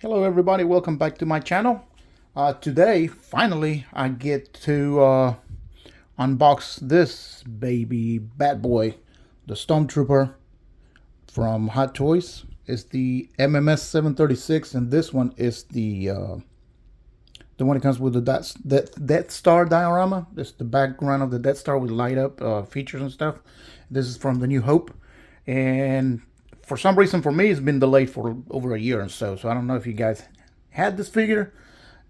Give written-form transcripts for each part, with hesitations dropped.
Hello everybody, welcome back to my channel. Today, finally, I get to unbox this baby bad boy, the Stormtrooper from Hot Toys. It's the mms736, and this one is the one that comes with the Death Star diorama. This is the background of the Death Star with light up features and stuff. This is from the New Hope, and for some reason, for me, it's been delayed for over a year or so. So I don't know if you guys had this figure,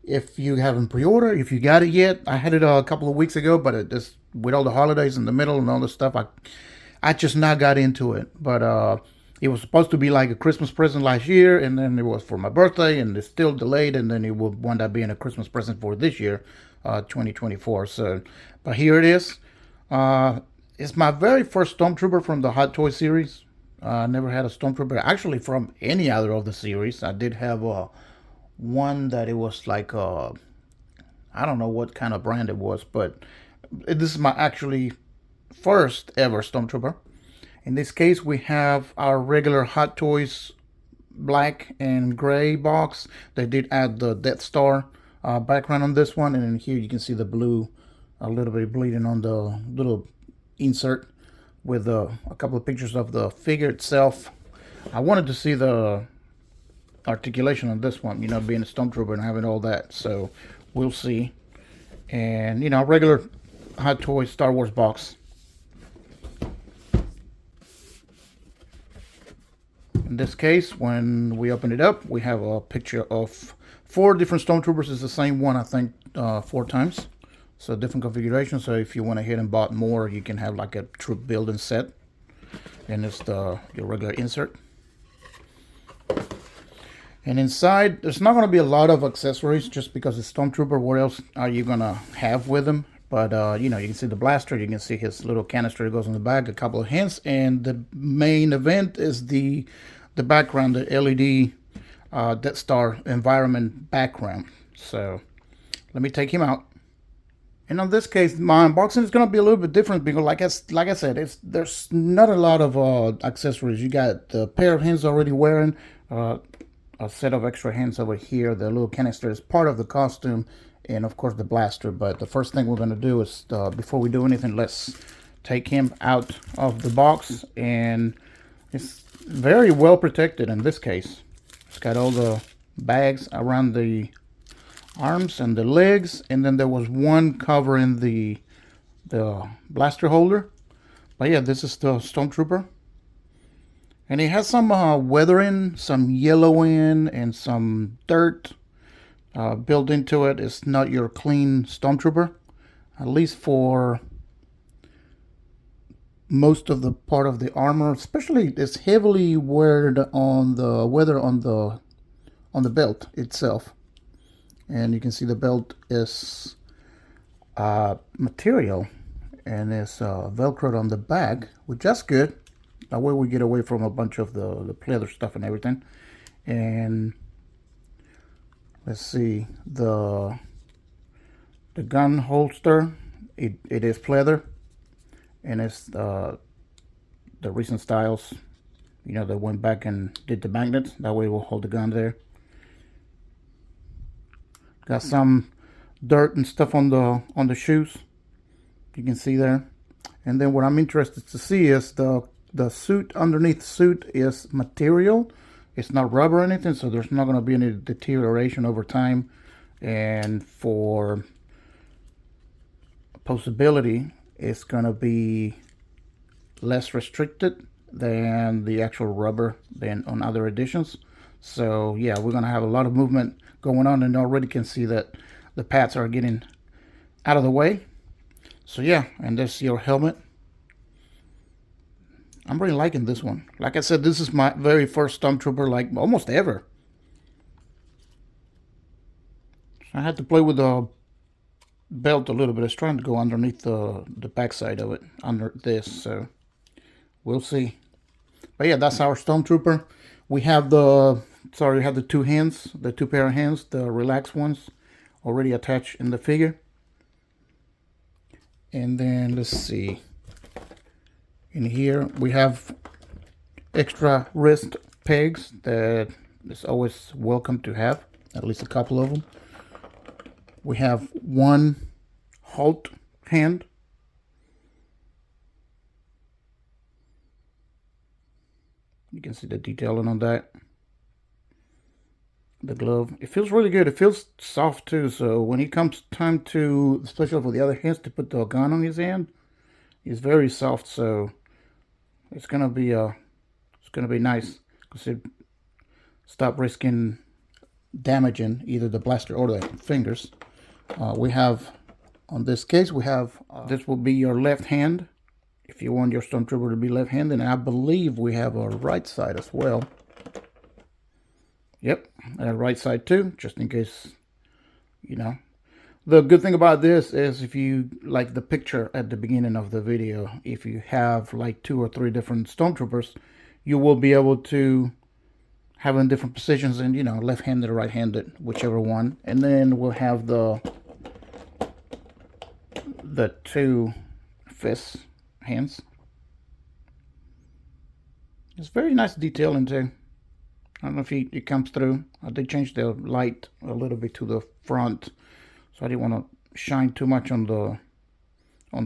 if you haven't pre-ordered, if you got it yet. I had it a couple of weeks ago, but it just, with all the holidays in the middle and all this stuff, I just not got into it. But it was supposed to be like a Christmas present last year, and then it was for my birthday, and it's still delayed, and then it will wind up being a Christmas present for this year, 2024. So, but here it is. It's my very first Stormtrooper from the Hot Toy series. I never had a Stormtrooper actually from any other of the series. I did have one that it was like I don't know what kind of brand it was, but this is my actually first ever Stormtrooper. In this case, we have our regular Hot Toys black and gray box. They did add the Death Star background on this one, and then here you can see the blue a little bit bleeding on the little insert, with a couple of pictures of the figure itself. I wanted to see the articulation on this one, you know, being a Stormtrooper and having all that, so we'll see. And, you know, regular Hot Toys Star Wars box. In this case, when we open it up, we have a picture of 4 different Stormtroopers. It's the same one, I think, 4 times. So different configuration. So if you went ahead and bought more, you can have like a troop building set. And it's your regular insert. And inside, there's not going to be a lot of accessories just because it's Stormtrooper. What else are you going to have with him? But, you know, you can see the blaster. You can see his little canister that goes on the back. A couple of hints. And the main event is the background, the LED Death Star environment background. So let me take him out. And on this case, my unboxing is going to be a little bit different because, like I said, there's not a lot of accessories. You got the pair of hands already wearing, a set of extra hands over here. The little canister is part of the costume, and of course the blaster. But the first thing we're going to do is, before we do anything, let's take him out of the box. And it's very well protected in this case. It's got all the bags around the arms and the legs, and then there was one covering the blaster holder. But yeah, this is the Stormtrooper, and it has some weathering, some yellowing, and some dirt built into it. It's not your clean Stormtrooper, at least for most of the part of the armor. Especially, it's heavily weathered on the on the belt itself. And you can see the belt is material, and it's velcroed on the back, which is good. That way we get away from a bunch of the pleather stuff and everything. And let's see, the gun holster, it is pleather, and it's the recent styles, you know, that went back and did the magnets. That way we'll hold the gun there. Got some dirt and stuff on the shoes, you can see there. And then what I'm interested to see is the suit. Underneath the suit is material. It's not rubber or anything, so there's not going to be any deterioration over time. And for posability, it's going to be less restricted than the actual rubber than on other editions. So yeah, we're going to have a lot of movement going on, and already can see that the pads are getting out of the way. So yeah, and there's your helmet. I'm really liking this one. Like I said, this is my very first Stormtrooper, like almost ever. I had to play with the belt a little bit. It's trying to go underneath the backside of it, under this, so we'll see. But yeah, that's our Stormtrooper. We have the two hands, the 2 pair of hands, the relaxed ones, already attached in the figure. And then let's see. In here we have extra wrist pegs that is always welcome to have, at least a couple of them. We have one halt hand. You can see the detailing on that. The glove, it feels really good. It feels soft too, so when it comes time to, especially for the other hands, to put the gun on his hand, it's very soft, so it's gonna be nice because it stop risking damaging either the blaster or the fingers. We have, on this case, we have this will be your left hand if you want your Stormtrooper to be left-handed, and I believe we have a right side as well. Yep, right side too, just in case, you know. The good thing about this is, if you like the picture at the beginning of the video, if you have like 2 or 3 different Stormtroopers, you will be able to have in different positions, and, you know, left-handed or right-handed, whichever one. And then we'll have the 2 fist hands. It's very nice detailing too. I don't know if it comes through. I did change the light a little bit to the front, so I didn't want to shine too much on the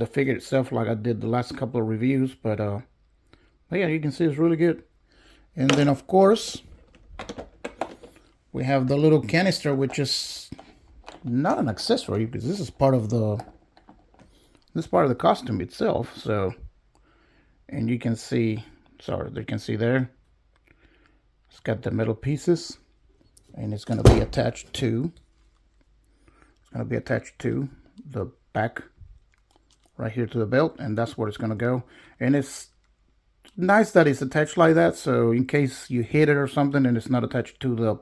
figure itself like I did the last couple of reviews. But yeah, you can see it's really good. And then of course we have the little canister, which is not an accessory because this is part of the costume itself. So, and you can see, sorry, you can see there, it's got the metal pieces, and it's going to be attached to the back right here to the belt, and that's where it's going to go. And it's nice that it's attached like that, so in case you hit it or something and it's not attached to the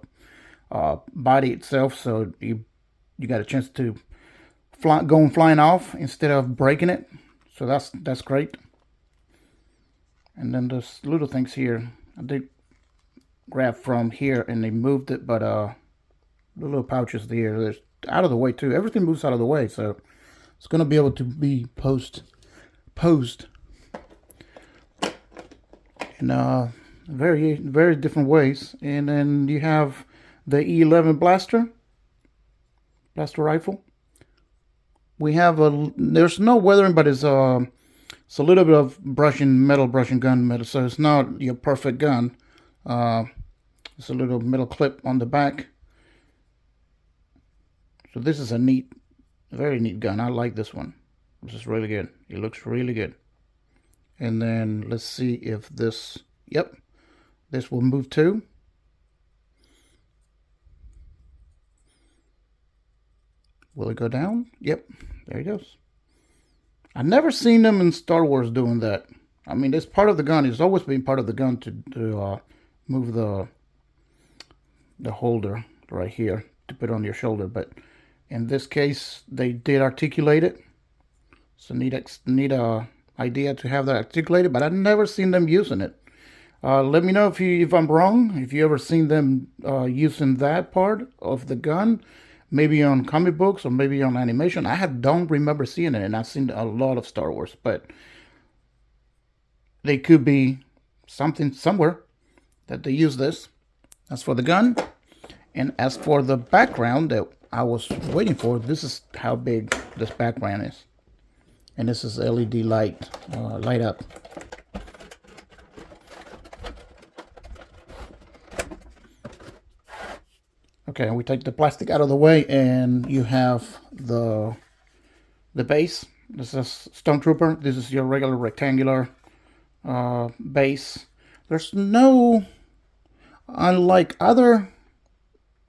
body itself, so you got a chance to go flying off instead of breaking it. So that's great. And then those little things here, I did grab from here and they moved it, but the little pouches there, they're out of the way too. Everything moves out of the way, so it's going to be able to be posed in very, very different ways. And then you have the E11 blaster rifle. We have there's no weathering, but it's a little bit of metal brushing gun metal, so it's not your perfect gun. It's a little metal clip on the back. So this is a very neat gun. I like this one. This is really good. It looks really good. And then let's see if this, yep, this will move too. Will it go down? Yep, there it goes. I've never seen them in Star Wars doing that. I mean, it's part of the gun. It's always been part of the gun to move the holder right here to put on your shoulder. But in this case, they did articulate it. So neat idea to have that articulated, but I've never seen them using it. Let me know if I'm wrong. If you ever seen them using that part of the gun, maybe on comic books or maybe on animation. don't remember seeing it, and I've seen a lot of Star Wars, but they could be somewhere that they use this. As for the gun, and as for the background that I was waiting for, this is how big this background is. And this is LED light up. Okay, we take the plastic out of the way, and you have the base. This is Stormtrooper. This is your regular rectangular base. There's no, unlike other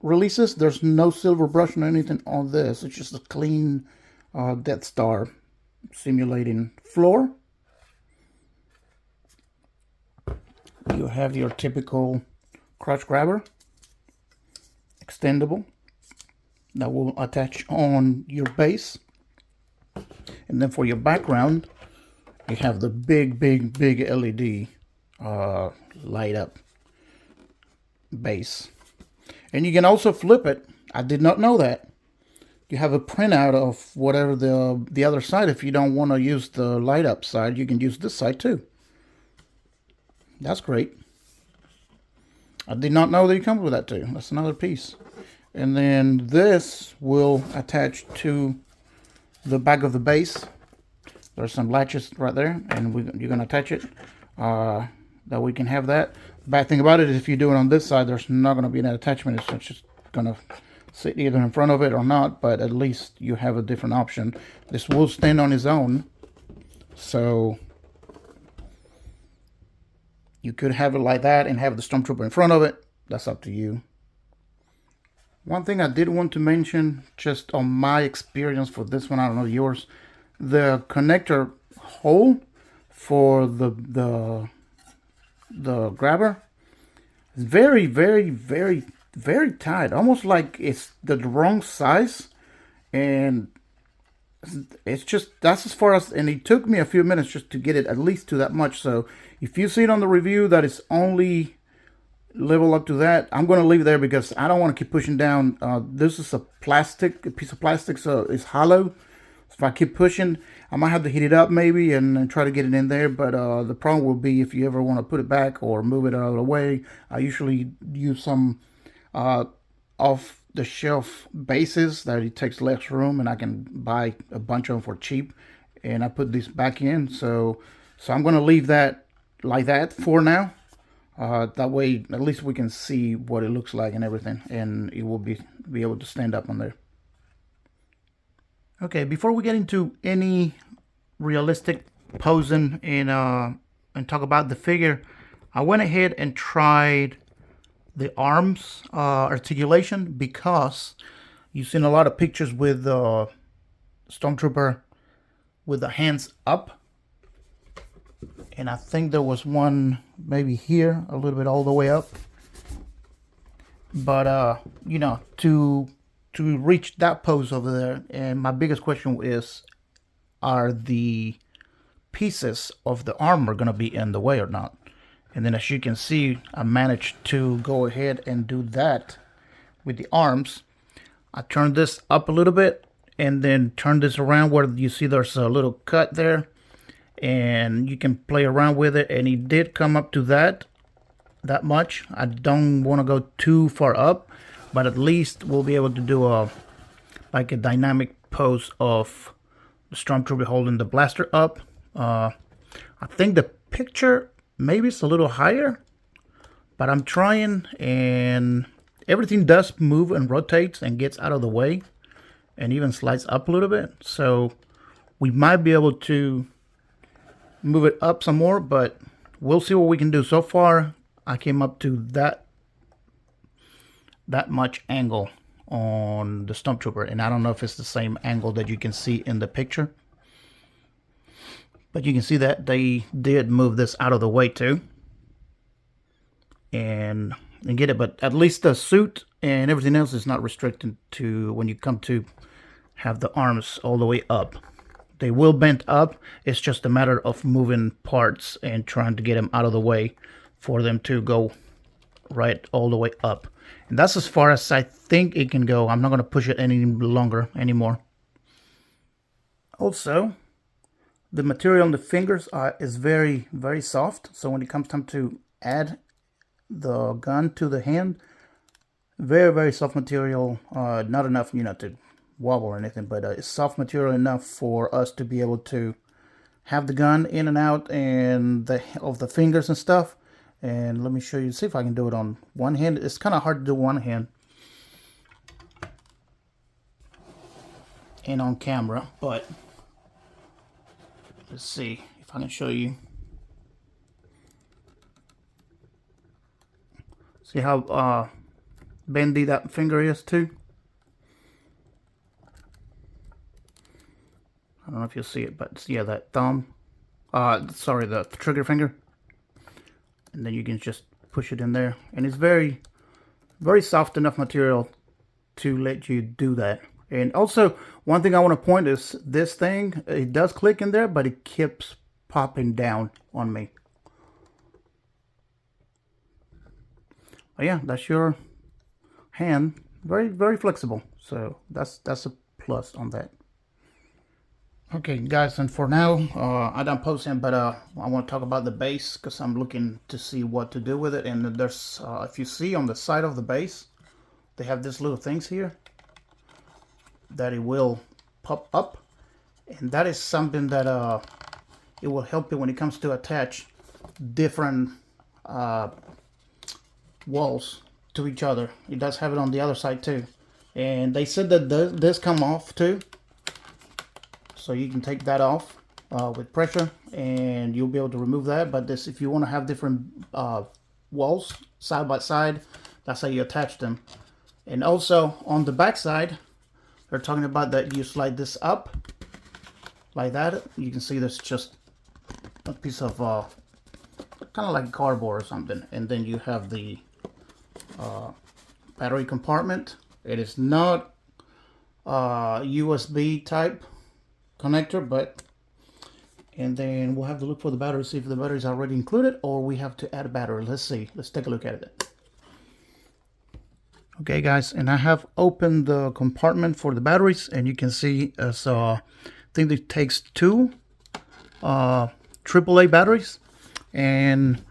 releases, there's no silver brushing or anything on this. It's just a clean Death Star simulating floor. You have your typical crotch grabber, extendable, that will attach on your base. And then for your background, you have the big LED light up base. And you can also flip it. I did not know that. you have a printout of whatever the other side. If you don't want to use the light up side, you can use this side too. That's great. I did not know that it comes with that too. That's another piece. And then this will attach to the back of the base. There's some latches right there, and you're going to attach it that we can have that. The bad thing about it is if you do it on this side, there's not going to be an attachment. It's just going to sit either in front of it or not, but at least you have a different option. This will stand on its own, so you could have it like that and have the Stormtrooper in front of it. That's up to you. One thing I did want to mention, just on my experience for this one, I don't know yours, the connector hole for the grabber is very, very, very, very tight. Almost like it's the wrong size, and it's just, that's as far as, and it took me a few minutes just to get it at least to that much. So if you see it on the review that it's only level up to that, I'm going to leave it there because I don't want to keep pushing down. This is a piece of plastic, so it's hollow. So if I keep pushing, I might have to heat it up maybe and try to get it in there. But the problem will be if you ever want to put it back or move it out of the way. I usually use some off-the-shelf bases that it takes less room, and I can buy a bunch of them for cheap. And I put this back in, so I'm going to leave that like that for now. That way, at least we can see what it looks like and everything, and it will be able to stand up on there. Okay, before we get into any realistic posing and talk about the figure, I went ahead and tried the arms articulation, because you've seen a lot of pictures with Stormtrooper with the hands up. And I think there was one maybe here, a little bit all the way up. But, you know, to reach that pose over there, and my biggest question is, are the pieces of the armor going to be in the way or not? And then as you can see, I managed to go ahead and do that with the arms. I turned this up a little bit and then turn this around where you see there's a little cut there. And you can play around with it, and it did come up to that much. I don't want to go too far up, but at least we'll be able to do a dynamic pose of the Stormtrooper holding the blaster up. I think the picture maybe it's a little higher, but I'm trying, and everything does move and rotates and gets out of the way and even slides up a little bit, so we might be able to move it up some more, but we'll see what we can do. So far, I came up to that much angle on the Stormtrooper, and I don't know if it's the same angle that you can see in the picture, but you can see that they did move this out of the way too, and get it. But at least the suit and everything else is not restricted to when you come to have the arms all the way up. They will bend up. It's just a matter of moving parts and trying to get them out of the way for them to go right all the way up. And that's as far as I think it can go. I'm not going to push it any longer anymore. Also, the material on the fingers is very, very soft. So when it comes time to add the gun to the hand, very, very soft material. Not enough, you know, to wobble or anything, but it's soft material enough for us to be able to have the gun in and out and of the fingers and stuff. And let me show you, see if I can do it on one hand. It's kind of hard to do one hand and on camera, but let's see if I can show you. See how bendy that finger is too? I don't know if you'll see it, but yeah, that thumb, sorry, the trigger finger. And then you can just push it in there. And it's very, very soft enough material to let you do that. And also, one thing I want to point is this thing, it does click in there, but it keeps popping down on me. But yeah, that's your hand. Very, very flexible. So that's a plus on that. Okay, guys, and for now, I don't post him, but I want to talk about the base because I'm looking to see what to do with it. And there's, if you see on the side of the base, they have these little things here that it will pop up, and that is something that it will help you when it comes to attach different walls to each other. It does have it on the other side too, and they said that this come off too. So you can take that off with pressure and you'll be able to remove that. But this, if you want to have different walls side by side, that's how you attach them. And also on the back side, they're talking about that you slide this up like that. You can see there's just a piece of kind of like cardboard or something. And then you have the battery compartment. It is not USB type connector, but, and then we'll have to look for the battery, see if the battery is already included or we have to add a battery. Let's see, let's take a look at it. Okay guys, and I have opened the compartment for the batteries, and you can see it's I think it takes two AAA batteries, and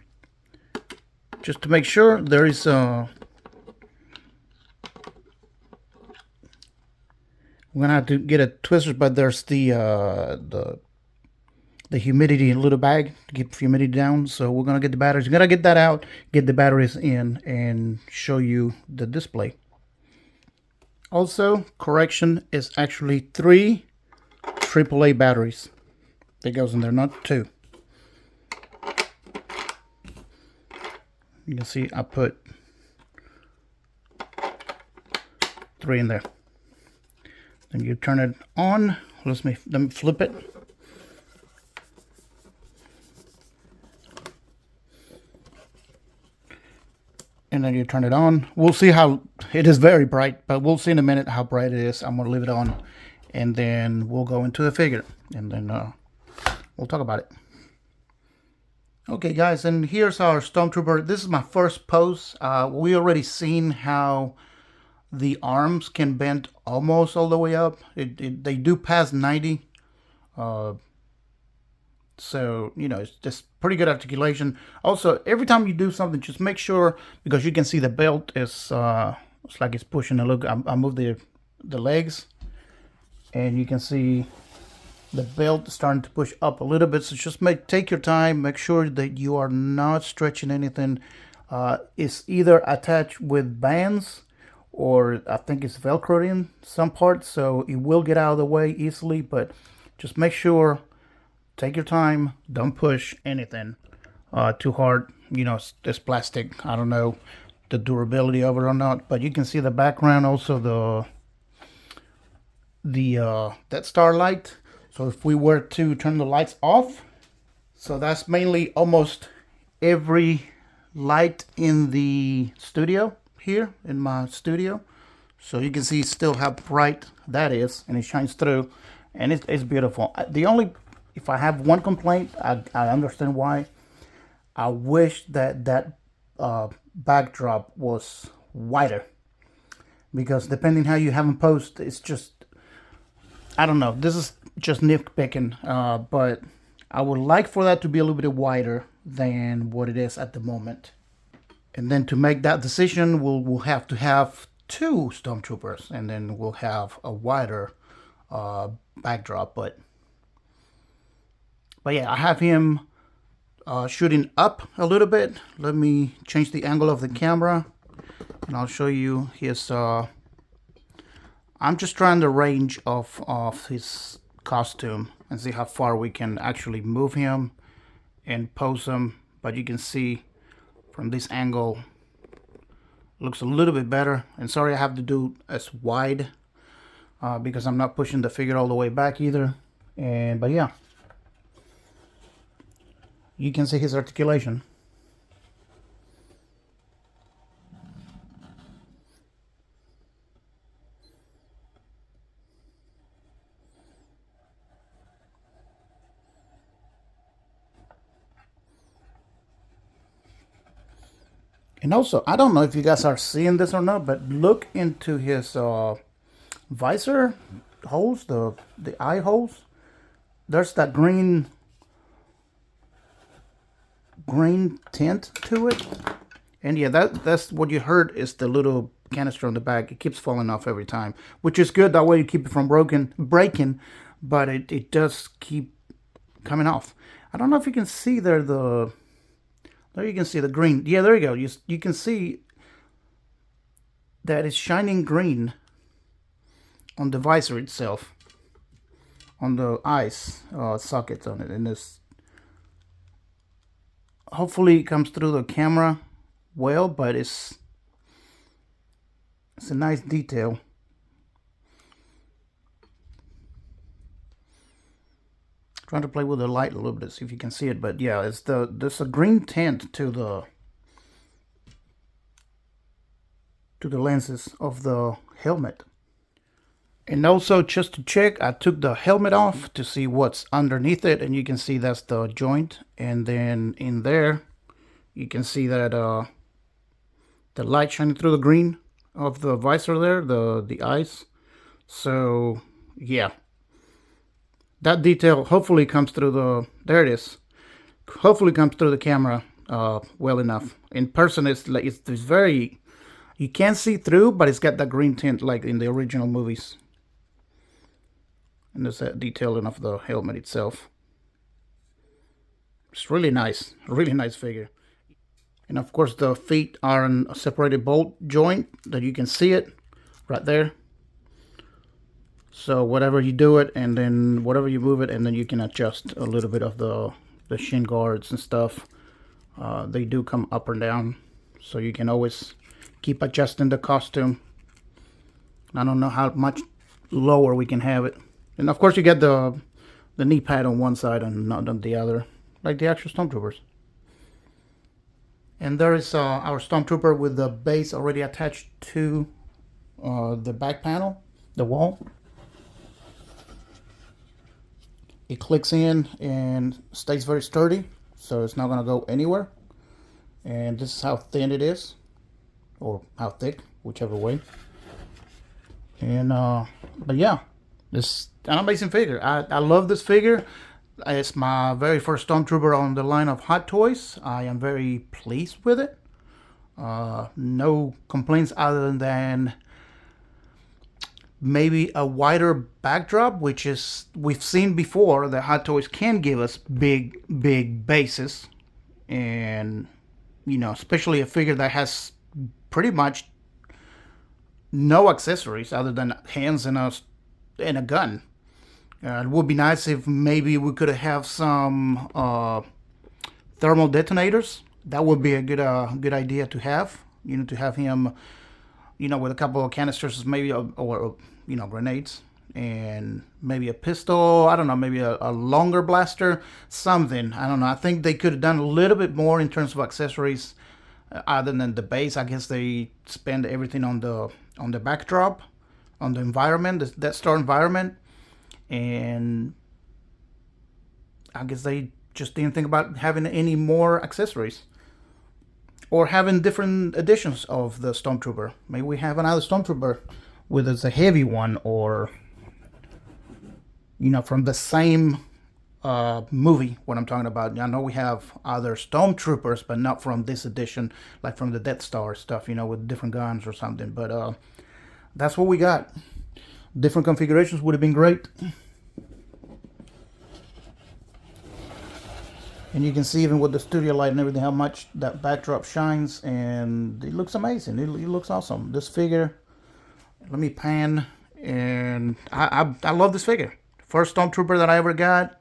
just to make sure there is we're gonna have to get a twister, but there's the humidity in a little bag to keep humidity down. So we're gonna get the batteries. We're gonna get that out, get the batteries in, and show you the display. Also, correction, is actually 3 AAA batteries that goes in there, not 2. You can see I put 3 in there. Then you turn it on. Let me flip it. And then you turn it on. We'll see how, it is very bright, but we'll see in a minute how bright it is. I'm gonna leave it on, and then we'll go into the figure, and then we'll talk about it. Okay guys, and here's our Stormtrooper. This is my first pose. We already seen how the arms can bend almost all the way up. They do pass 90. So, you know, it's just pretty good articulation. Also, every time you do something, just make sure, because you can see the belt is, it's like it's pushing a look. I moved the legs, and you can see the belt is starting to push up a little bit. So just take your time, make sure that you are not stretching anything. It's either attached with bands, or I think it's velcroed in some parts, so it will get out of the way easily. But just make sure, take your time, don't push anything too hard. You know, it's plastic. I don't know the durability of it or not, but you can see the background, also that star light. So if we were to turn the lights off, so that's mainly almost every light in the studio here in my studio. So you can see still how bright that is, and it shines through, and it's beautiful. The only, if I have one complaint, I understand why. I wish that backdrop was wider, because depending how you have them post, it's just, I don't know, this is just nitpicking, but I would like for that to be a little bit wider than what it is at the moment. And then to make that decision, we'll have to have 2 Stormtroopers, and then we'll have a wider backdrop. But yeah, I have him shooting up a little bit. Let me change the angle of the camera, and I'll show you his. I'm just trying the range of his costume and see how far we can actually move him and pose him. But you can see from this angle, looks a little bit better. And sorry I have to do as wide because I'm not pushing the figure all the way back either. But yeah, you can see his articulation. And also, I don't know if you guys are seeing this or not, but look into his visor. holes, the eye holes. There's that green tint to it. And yeah, that's what you heard is the little canister on the back. It keeps falling off every time, which is good. That way you keep it from breaking, but it does keep coming off. I don't know if you can see there there you can see the green. Yeah, there you go. You can see that it's shining green on the visor itself, on the eyes sockets on it, and this hopefully it comes through the camera well, but it's a nice detail. Trying to play with the light a little bit, see if you can see it, but yeah, there's a green tint to the lenses of the helmet. And also, just to check, I took the helmet off to see what's underneath it, and you can see that's the joint. And then in there, you can see that the light shining through the green of the visor there, the eyes. So yeah, that detail hopefully comes through there it is. Hopefully comes through the camera well enough. In person, it's very, you can't see through, but it's got that green tint like in the original movies. And there's that detailing of the helmet itself. It's really nice figure. And of course the feet are in a separated bolt joint that you can see it right there. So whatever you do it, and then whatever you move it, and then you can adjust a little bit of the shin guards and stuff. They do come up and down, so you can always keep adjusting the costume. I don't know how much lower we can have it. And of course you get the knee pad on one side and not on the other, like the actual Stormtroopers. And there is our Stormtrooper with the base already attached to the back panel, the wall. It clicks in and stays very sturdy, so it's not going to go anywhere. And this is how thin it is, or how thick, whichever way. And but yeah, it's an amazing figure. I love this figure. It's my very first Stormtrooper on the line of Hot Toys. I am very pleased with it. No complaints other than maybe a wider backdrop, which is, we've seen before that Hot Toys can give us big bases. And, you know, especially a figure that has pretty much no accessories other than hands and a gun. It would be nice if maybe we could have some thermal detonators. That would be a good idea to have. You know, to have him, you know, with a couple of canisters, maybe, or you know, grenades, and maybe a pistol. I don't know, maybe a longer blaster, something. I don't know. I think they could have done a little bit more in terms of accessories, other than the base. I guess they spend everything on the backdrop, on the environment, the Death Star environment. And I guess they just didn't think about having any more accessories, or having different editions of the Stormtrooper. Maybe we have another Stormtrooper with us, a heavy one, or, you know, from the same movie, what I'm talking about. I know we have other Stormtroopers, but not from this edition, like from the Death Star stuff, you know, with different guns or something. But that's what we got. Different configurations would have been great. And you can see even with the studio light and everything how much that backdrop shines, and it looks amazing. It looks awesome. This figure, let me pan, and I love this figure. First Stormtrooper that I ever got.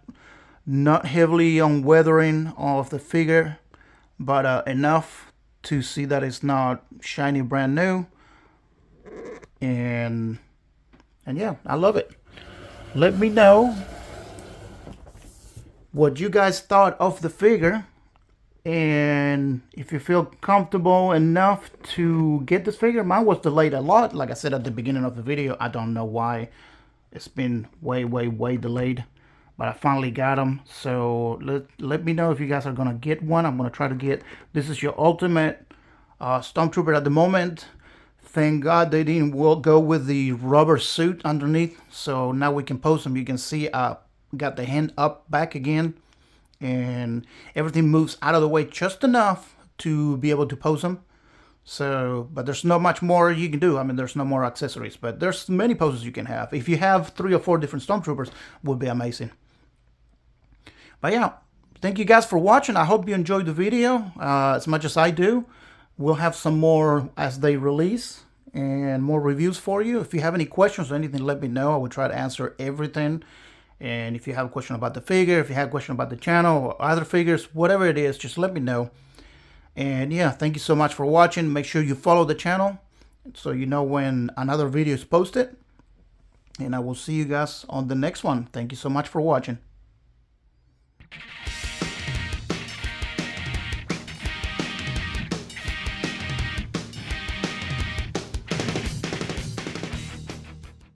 Not heavily on weathering of the figure, but enough to see that it's not shiny brand new. And yeah, I love it. Let me know what you guys thought of the figure, and if you feel comfortable enough to get this figure. Mine was delayed a lot, like I said at the beginning of the video. I don't know why it's been way delayed, but I finally got them. So let me know if you guys are gonna get one. I'm gonna try to get, this is your ultimate Stormtrooper at the moment. Thank God they didn't go with the rubber suit underneath. So now we can pose them. You can see got the hand up back again. And everything moves out of the way just enough to be able to pose them. So, but there's not much more you can do. I mean, there's no more accessories, but there's many poses you can have. If you have 3 or 4 different Stormtroopers, would be amazing. But yeah, thank you guys for watching. I hope you enjoyed the video as much as I do. We'll have some more as they release and more reviews for you. If you have any questions or anything, let me know. I will try to answer everything. And if you have a question about the figure, if you have a question about the channel or other figures, whatever it is, just let me know. And yeah, thank you so much for watching. Make sure you follow the channel so you know when another video is posted. And I will see you guys on the next one. Thank you so much for watching.